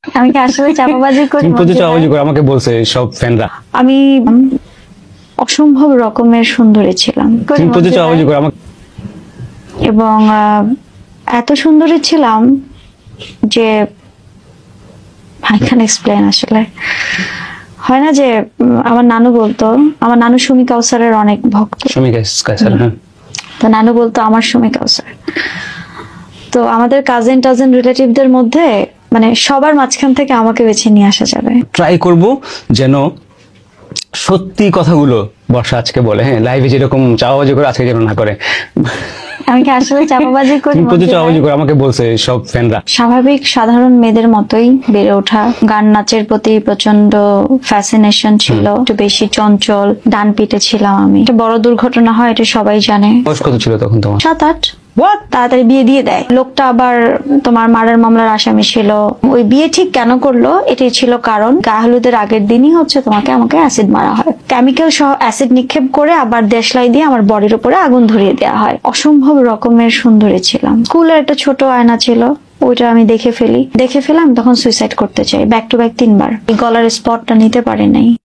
আমি কি আসলে চাপাবাজি করি? তুমি প্রচুর চাপাবাজি করো, আমাকে বলছে সব ফ্যানরা। আমি অসম্ভব রকমের সুন্দরী ছিলাম। তুমি প্রচুর চাপাবাজি করো আমাকে। এবং এত সুন্দরী ছিলাম যে আই ক্যান এক্সপ্লেন। আসলে হয় না যে আমার নানু বলতো, আমার নানু সুমি কাউসারের অনেক ভক্ত। সুমি কাউসার, হ্যাঁ। তো নানু বলতো আমার সুমি কাউসার। তো আমাদের কাজিন টাজিন রিলেটিভদের মধ্যে মানে সবার মাঝখান থেকে আমাকে বেছে নিয়ে আসা যাবে। ট্রাই করব যেন সত্যি কথাগুলো বর্ষা আজকে বলে, হ্যাঁ, লাইভে যেরকম চাপাবাজি করে আজকে যেন না করে। আমি কি আসলে চাপাবাজি করি? তুমি প্রচুর চাপাবাজি করো, আমাকে বলছে সব ফ্যানরা। স্বাভাবিক সাধারণ মেয়েদের মতোই বেড়ে ওঠা, গান নাচের প্রতি প্রচন্ড ফ্যাসিনেশন ছিল, একটু বেশি চঞ্চল, ডান পিটে ছিলাম আমি। একটা বড় দুর্ঘটনা হয়, এটা সবাই জানে। বয়স কত ছিল তখন তোমার? 7-8। তাড়াতাড়ি বিয়ে দিয়ে দেয়। লোকটা আবার তোমার মার্ডার মামলার আসামি ছিল। ওই বিয়ে ঠিক কেন করলো এটাই ছিল কারণ। গায়ে হলুদের আগের দিনই হচ্ছে আমাকে অ্যাসিড মারা হয়, কেমিক্যাল সহ অ্যাসিড নিক্ষেপ করে আবার দেশলাই দিয়ে আমার বডির উপরে আগুন ধরিয়ে দেওয়া হয়। অসম্ভব রকমের সুন্দরী ছিলাম। স্কুলের একটা ছোট আয়না ছিল, ওইটা আমি দেখে ফেলাম, তখন সুইসাইড করতে চাই ব্যাক টু ব্যাক 3 বার। গলার স্পটটা নিতে পারি নাই।